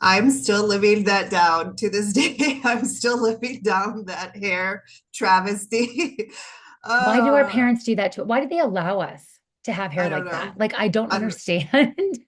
I'm still living that down to this day. I'm still living down that hair travesty. Why do our uh, parents do that to? Why do they allow us to have hair I don't like that? know. Like, I don't I don't, understand.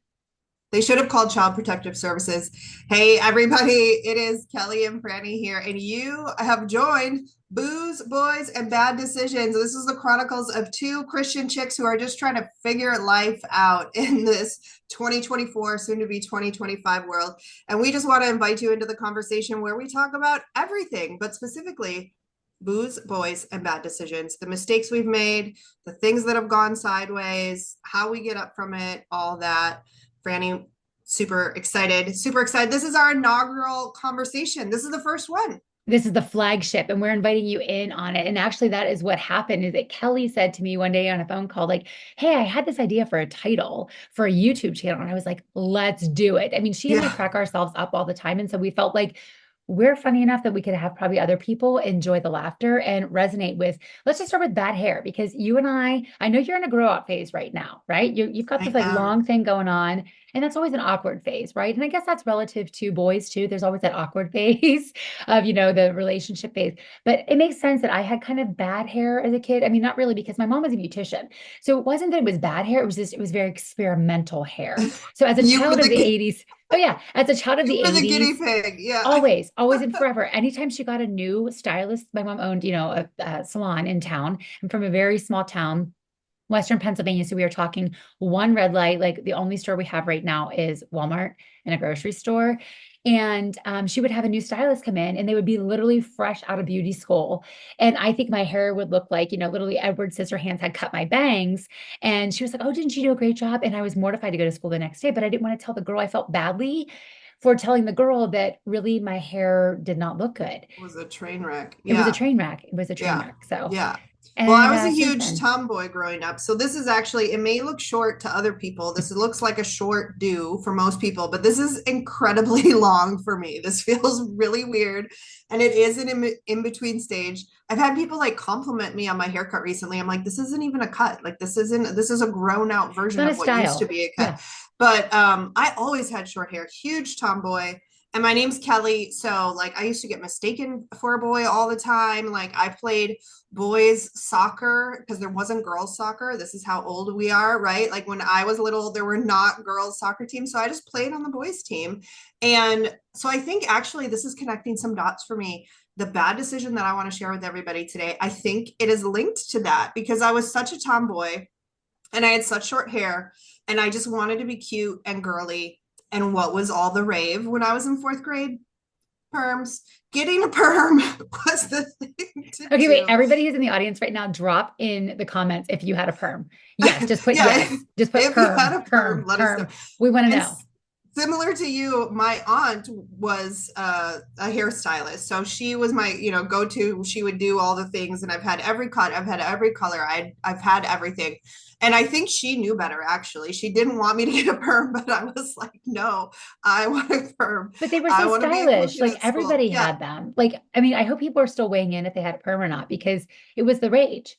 they should have called Child Protective Services. Hey, everybody, it is Kelly and Frannie here, and you have joined Booze, Boys, and Bad Decisions. This is the chronicles of two Christian chicks who are just trying to figure life out in this 2024, soon to be 2025 world. And we just want to invite you into the conversation where we talk about everything, but specifically booze, boys, and bad decisions, the mistakes we've made, the things that have gone sideways, how we get up from it, all that. Franny, super excited, super excited. This is our inaugural conversation. This is the first one. This is the flagship, and we're inviting you in on it. And actually, that is what happened is that Kelly said to me one day on a phone call, like, hey, I had this idea for a title for a YouTube channel. And I was like, let's do it. I mean, she and I Yeah. crack ourselves up all the time. And so we felt like we're funny enough that we could have probably other people enjoy the laughter and resonate with. Let's just start with bad hair because you and I know you're in a grow out phase right now, right? You've got this I like am. long thing going on, and that's always an awkward phase, right? And I guess that's relative to boys too. There's always that awkward phase of, the relationship phase. But it makes sense that I had kind of bad hair as a kid. I mean, not really because my mom was a beautician. So it wasn't that it was bad hair, it was very experimental hair. So as a You were child of the the 80s, oh yeah, as a child of you the were the guinea 80s, pig. Yeah. always, always and forever. Anytime she got a new stylist, my mom owned, a salon in town. I'm from a very small town, Western Pennsylvania. So we are talking one red light. Like the only store we have right now is Walmart and a grocery store. And she would have a new stylist come in and they would be literally fresh out of beauty school. And I think my hair would look like, literally Edward Scissorhands had cut my bangs. And she was like, oh, didn't you do a great job? And I was mortified to go to school the next day, but I didn't want to tell the girl I felt badly for telling the girl that really my hair did not look good. It was a train wreck. It was a Yeah. train wreck. It was a train Yeah. wreck. So, Yeah. Well, I and was a since huge then, tomboy growing up. So this is actually, it may look short to other people. This looks like a short do for most people, but this is incredibly long for me. This feels really weird. And it is an in between stage. I've had people like compliment me on my haircut recently. I'm like, this isn't even a cut. Like this is a grown out it's version not a of what used to style. be a cut. Yeah. But I always had short hair, huge tomboy. And my name's Kelly. So like I used to get mistaken for a boy all the time. Like I played boys soccer because there wasn't girls soccer. This is how old we are, right? Like when I was little, there were not girls soccer teams. So I just played on the boys team. And so I think actually this is connecting some dots for me. The bad decision that I want to share with everybody today, I think it is linked to that because I was such a tomboy and I had such short hair and I just wanted to be cute and girly. And what was all the rave when I was in fourth grade? Perms. Getting a perm was the thing to Okay, wait. do. Everybody who's in the audience right now, drop in the comments if you had a perm. Yes, just put Yeah, yes. Just put if you had perm, a perm, perm, let us know. perm. We want to And know. similar to you, my aunt was a hairstylist. So she was my, go-to. She would do all the things, and I've had every cut, I've had every color, I've had everything. And I think she knew better, actually. She didn't want me to get a perm, but I was like, no, I want a perm. But they were I so want to be a cool stylish. kid Like at school. everybody Yeah. had them. Like, I mean, I hope people are still weighing in if they had a perm or not because it was the rage.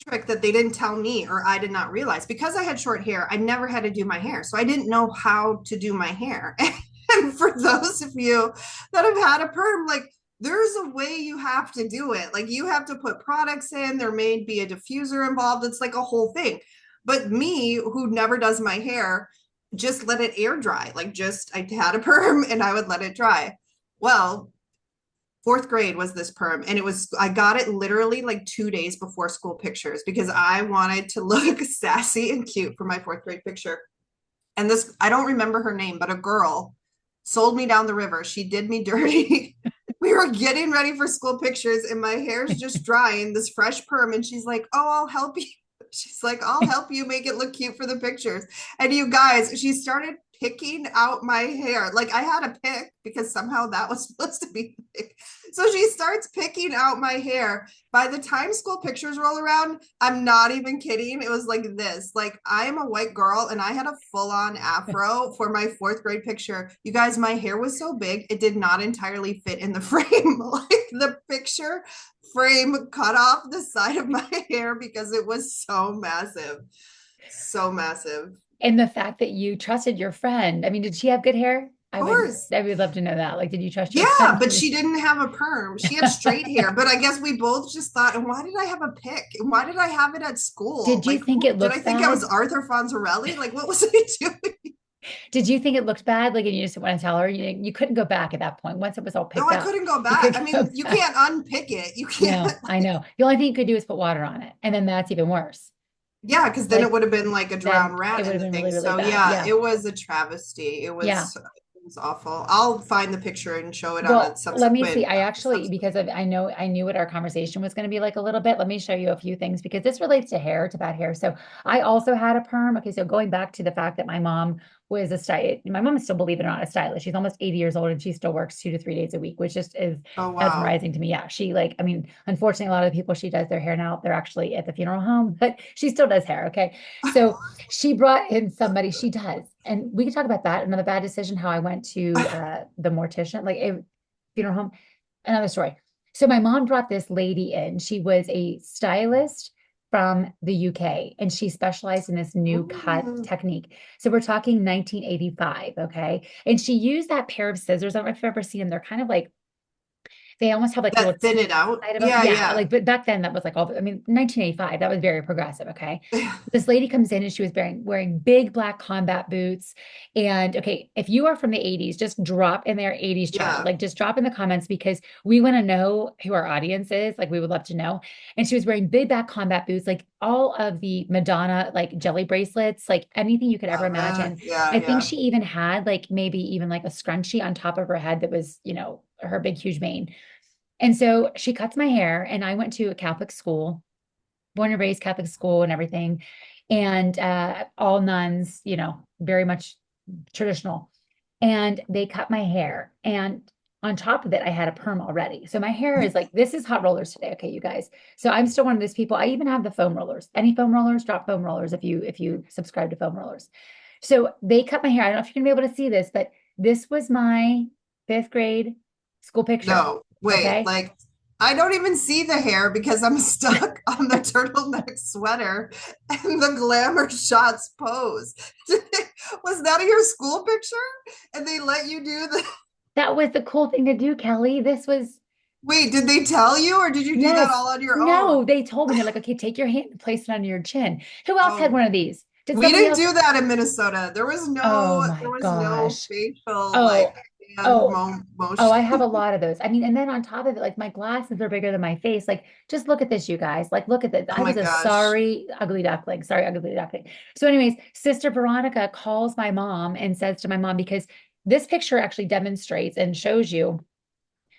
Trick that they didn't tell me or I did not realize because I had short hair, I never had to do my hair. So I didn't know how to do my hair. And for those of you that have had a perm, like there's a way you have to do it. Like you have to put products in, there may be a diffuser involved. It's like a whole thing. But me, who never does my hair, just let it air dry. Like just I had a perm and I would let it dry. Well, fourth grade was this perm and it was I got it literally like 2 days before school pictures because I wanted to look sassy and cute for my fourth grade picture. And this I don't remember her name, but a girl sold me down the river. She did me dirty. We were getting ready for school pictures and my hair's just drying, this fresh perm, and she's like, oh, I'll help you. She's like, I'll help you make it look cute for the pictures. And you guys, she started picking out my hair. Like I had a pick because somehow that was supposed to be the pick. So she starts picking out my hair. By the time school pictures roll around, I'm not even kidding. It was like this. Like I am a white girl and I had a full-on afro for my fourth grade picture. You guys, my hair was so big, it did not entirely fit in the frame. Like the picture frame cut off the side of my hair because it was so massive. So massive. And the fact that you trusted your friend. I mean, did she have good hair? Of course. I would love to know that. Like, did you trust your Yeah, friend? but she didn't have a perm. She had straight hair. But I guess we both just thought, and why did I have a pick? And why did I have it at school? Did you Like, think who, it did I looked think I was bad? Arthur Fonzarelli? Like, what was I doing? Did you think it looked bad? Like, and you just didn't want to tell her? You couldn't go back at that point. Once it was all No, picked I up, couldn't go you back. I could go mean, you back. can't unpick it. You can't. No, I know. The only thing you could do is put water on it. And then that's even worse. Yeah, because then it Like, would have been like a then drowned it rat would in have the been thing. really, really So bad. yeah, Yeah. it was a travesty. Yeah. It was awful. I'll find the picture and show it on a Well, let me see. subsequent I actually, subsequent. because of, I knew what our conversation was going to be like a little bit. Let me show you a few things because this relates to hair, to bad hair. So I also had a perm. Okay, so going back to the fact that my mom was a stylist, my mom is still, believe it or not, a stylist. She's almost 80 years old and she still works 2 to 3 days a week, which just is Oh wow. mesmerizing to me. Yeah, she like, I mean, unfortunately, a lot of the people she does their hair now, they're actually at the funeral home, but she still does hair. Okay, so she brought in somebody, she does. And we can talk about that. Another bad decision, how I went to the mortician, like a funeral home, another story. So my mom brought this lady in. She was a stylist from the UK and she specialized in this new cut Ooh, technique. So we're talking 1985, okay? And she used that pair of scissors. I don't know if you've ever seen them. They're kind of like they almost have like little that thin teeth it out. inside of them. Yeah, Yeah, yeah. like but back then that was like all I mean 1985, that was very progressive, okay? This lady comes in and she was wearing big black combat boots. And okay, if you are from the 80s, just drop in their 80s child. Yeah. Like just drop in the comments because we want to know who our audience is. Like we would love to know. And she was wearing big black combat boots, like all of the Madonna like jelly bracelets, like anything you could ever Love it. imagine. Yeah, I think yeah. she even had like maybe even like a scrunchie on top of her head that was, her big huge mane. And so she cuts my hair, and I went to a Catholic school, born and raised Catholic school and everything. And all nuns, very much traditional. And they cut my hair. And on top of it, I had a perm already. So my hair is like, this is hot rollers today. Okay, you guys. So I'm still one of those people. I even have the foam rollers. Any foam rollers, drop foam rollers if you subscribe to foam rollers. So they cut my hair. I don't know if you're gonna be able to see this, but this was my fifth grade school picture. No, wait, Okay. like I don't even see the hair because I'm stuck on the turtleneck sweater and the glamour shots pose. Was that your school picture? And they let you do the That was the cool thing to do, Kelly. This was, wait, did they tell you or did you do that yes. all on your own? No, they told me, they're like, okay, take your hand and place it on your chin. Who else had Oh, one of these? Did we somebody didn't else? do that in Minnesota. Oh There my was no gosh. facial like Oh, hand oh, oh, motion. I have a lot of those. I mean, and then on top of it, like my glasses are bigger than my face. Like, just look at this, you guys. Like, look at this. Oh I my was a gosh. sorry, ugly duckling. Sorry, ugly duckling. So, anyways, Sister Veronica calls my mom and says to my mom, because this picture actually demonstrates and shows you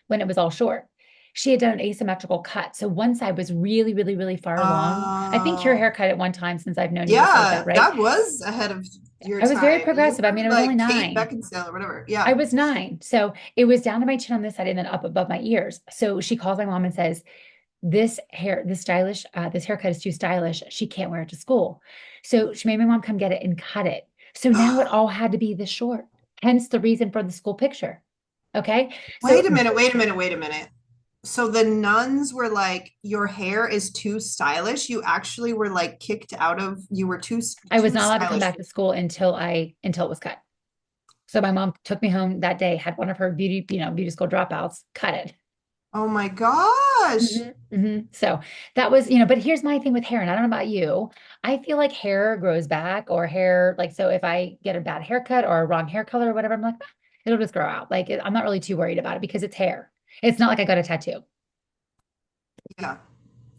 when it was all short. She had done an asymmetrical cut. So one side was really, really, really far along. I think your Oh, haircut at one time since I've known you was like that, yeah, right? that was ahead of your I was very time. You progressive. I mean, were I was only like Kate 9. Beckinsale or whatever. I Yeah. was 9. So it was down to my chin on this side and then up above my ears. So she calls my mom and says, this haircut is too stylish. She can't wear it to school. So she made my mom come get it and cut it. So now it all had to be this short, hence the reason for the school picture. Okay. Wait So a minute, wait a minute, wait a minute. So the nuns were like, your hair is too stylish. You actually were like kicked out of, you were I was too not allowed to come stylish. back to school until it was cut. So my mom took me home that day, had one of her beauty school dropouts, cut it. Oh my gosh. So that was, but here's my thing with hair, and I don't know about you. I feel like hair grows back or hair, like, so if I get a bad haircut or a wrong hair color or whatever, I'm like, it'll just grow out. Like, I'm not really too worried about it because it's hair. It's not like I got a tattoo. Yeah. So,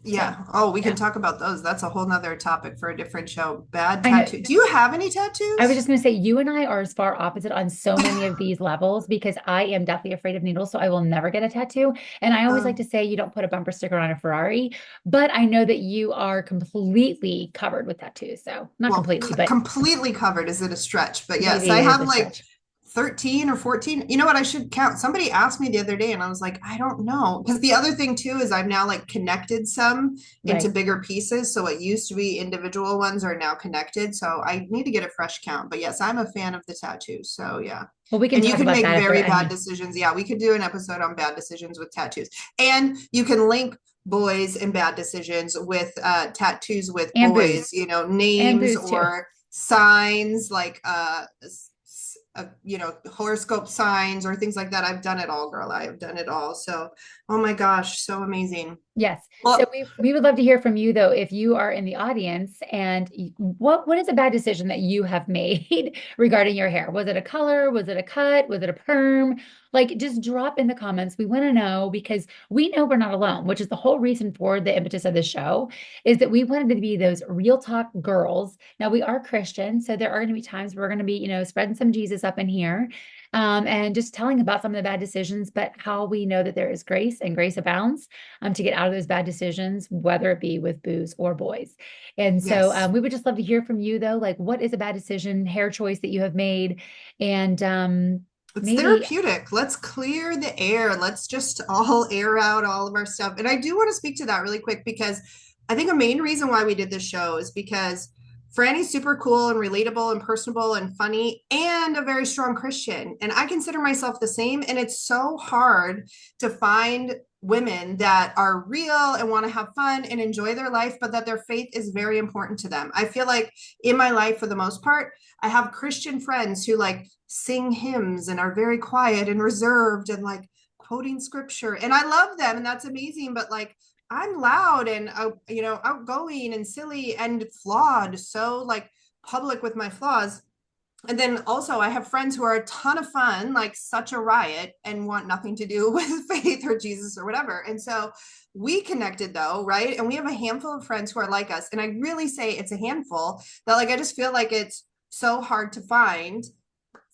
Yeah. Oh, we can yeah, talk about those. That's a whole nother topic for a different show. Bad I know. tattoo. Do you have any I was tattoos? just going to say, you and I are as far opposite on so many of these levels because I am deathly afraid of needles. So I will never get a tattoo. And I always like to Um, say you don't put a bumper sticker on a Ferrari, but I know that you are completely covered with tattoos. So not well, completely, but completely covered is it a stretch? But yes, I maybe it is have a like stretch. 13 or 14. You know what? I should count. Somebody asked me the other day, and I was like, I don't know. Because the other thing too is I've now like connected some into Right. bigger pieces. So what used to be individual ones are now connected. So I need to get a fresh count. But yes, I'm a fan of the tattoos. So yeah. Well, we can And you talk can about make that if there are very bad any. decisions. Yeah, we could do an episode on bad decisions with tattoos. And you can link boys and bad decisions, with tattoos with And booze. boys, you know, And names booze too. or signs like you know, horoscope signs or things like that. I've done it all, girl. I have done it all. So, oh my gosh, so amazing. Yes. So Well, we would love to hear from you though, if you are in the audience and what is a bad decision that you have made regarding your hair? Was it a color? Was it a cut? Was it a perm? Like just drop in the comments. We want to know because we know we're not alone, which is the whole reason for the impetus of the show is that we wanted to be those real talk girls. Now we are Christian, so there are going to be times we're going to be, spreading some Jesus up in here. And just telling about some of the bad decisions, but how we know that there is grace and grace abounds to get out of those bad decisions, whether it be with booze or boys. And so yes. we would just love to hear from you, though. Like, what is a bad decision, hair choice that you have made? And It's maybe, therapeutic. Let's clear the air. Let's just all air out all of our stuff. And I do want to speak to that really quick because I think a main reason why we did this show is because Franny's super cool and relatable and personable and funny and a very strong Christian. And I consider myself the same. And it's so hard to find women that are real and want to have fun and enjoy their life, but that their faith is very important to them. I feel like in my life, for the most part, I have Christian friends who like sing hymns and are very quiet and reserved and like quoting scripture. And I love them and that's amazing. But like, I'm loud and you know, outgoing and silly and flawed. So like public with my flaws. And then also I have friends who are a ton of fun, like such a riot and want nothing to do with faith or Jesus or whatever. And so we connected though, right? And we have a handful of friends who are like us. And I really say it's a handful that like I just feel like it's so hard to find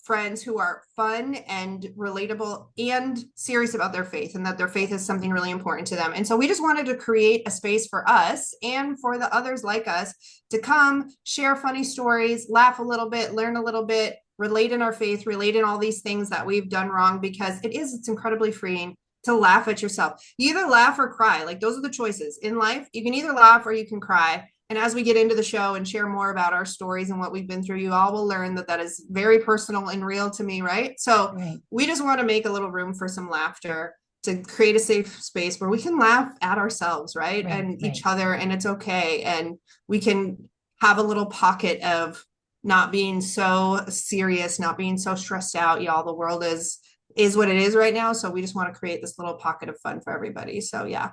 friends who are fun and relatable and serious about their faith and that their faith is something really important to them. And so we just wanted to create a space for us and for the others like us to come share funny stories, laugh a little bit, learn a little bit, relate in our faith, relate in all these things that we've done wrong because it's incredibly freeing to laugh at yourself. You either laugh or cry. Like those are the choices in life. You can either laugh or you can cry. And as we get into the show and share more about our stories and what we've been through, you all will learn that that is very personal and real to me, right? So right. we just want to make a little room for some laughter to create a safe space where we can laugh at ourselves, right? Right, And right. each other, and it's okay. And we can have a little pocket of not being so serious, not being so stressed out. Y'all, the world is what it is right now. So we just want to create this little pocket of fun for everybody. So yeah.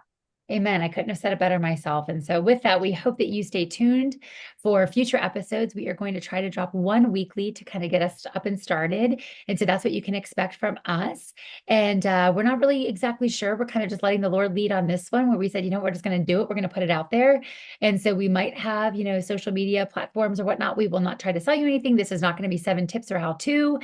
Amen. I couldn't have said it better myself. And so, with that, we hope that you stay tuned for future episodes. We are going to try to drop one weekly to kind of get us up and started. And so, that's what you can expect from us. And we're not really exactly sure. We're kind of just letting the Lord lead on this one, where we said, we're just going to do it. We're going to put it out there. And so, we might have, social media platforms or whatnot. We will not try to sell you anything. This is not going to be 7 tips or how to.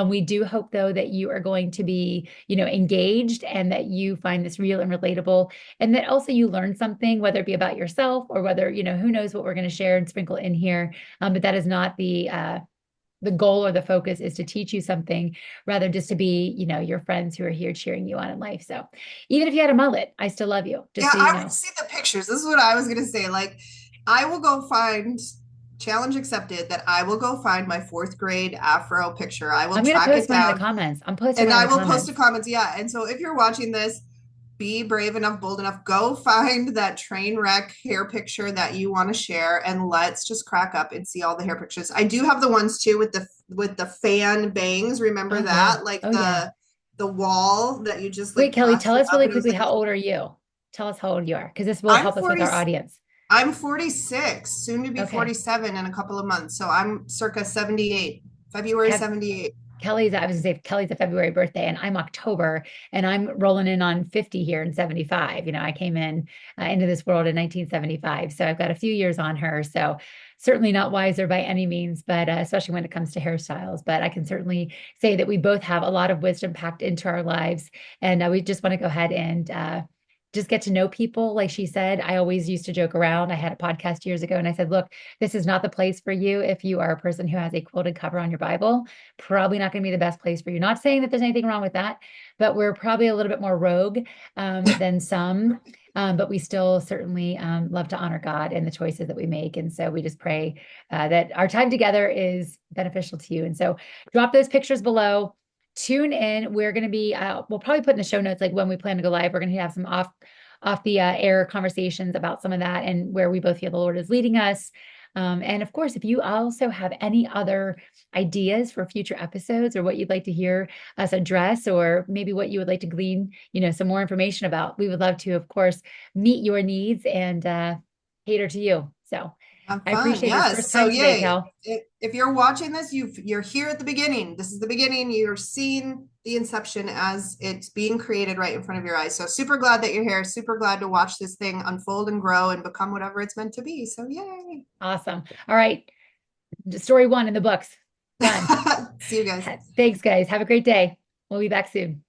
We do hope, though, that you are going to be, engaged and that you find this real and relatable and that also you learn something, whether it be about yourself or whether, who knows what we're going to share and sprinkle in here. But that is not the goal or the focus is to teach you something, rather just to be, your friends who are here cheering you on in life. So even if you had a mullet, I still love you, just Yeah, so you I want know. to see the pictures. This is what I was gonna say. Like, I will go find challenge accepted that I will go find my fourth grade afro picture. I will I'm going to track post it one in the down comments. I'm posting and one in I the will post a comments. comments. Yeah. And so if you're watching this, be brave enough, bold enough, go find that train wreck hair picture that you want to share and let's just crack up and see all the hair pictures. I do have the ones too with the fan bangs. Remember Oh yeah. that? Like Oh yeah. the wall that you just Wait, like Kelly, tell plastered us up really and it was quickly, like how this. old are you? Tell us how old you are, because this will I'm help us with 40 our audience. I'm 46, soon to be Okay. 47 in a couple of months. So I'm circa 78, I February have 78. I was gonna say Kelly's a February birthday and I'm October and I'm rolling in on 50 here in 75. I came in into this world in 1975. So I've got a few years on her. So certainly not wiser by any means, but especially when it comes to hairstyles. But I can certainly say that we both have a lot of wisdom packed into our lives. And we just want to go ahead and just get to know people. Like she said, I always used to joke around. I had a podcast years ago and I said, look, this is not the place for you if you are a person who has a quoted cover on your Bible. Probably not going to be the best place for you. Not saying that there's anything wrong with that, but we're probably a little bit more rogue than some. But we still certainly love to honor God and the choices that we make. And so we just pray that our time together is beneficial to you. And so drop those pictures below. Tune in. We're going to be, we'll probably put in the show notes like when we plan to go live. We're going to have some off the air conversations about some of that and where we both feel the Lord is leading us. And of course, if you also have any other ideas for future episodes or what you'd like to hear us address, or maybe what you would like to glean, some more information about, we would love to, of course, meet your needs and cater to you. So Have I fun. appreciate your Yes. first So time today, yay. Cal. If you're watching this, you're here at the beginning. This is the beginning. You're seeing the inception as it's being created right in front of your eyes. So super glad that you're here. Super glad to watch this thing unfold and grow and become whatever it's meant to be. So yay. Awesome. All right. Story one in the books. Done. See you guys. Thanks, guys. Have a great day. We'll be back soon.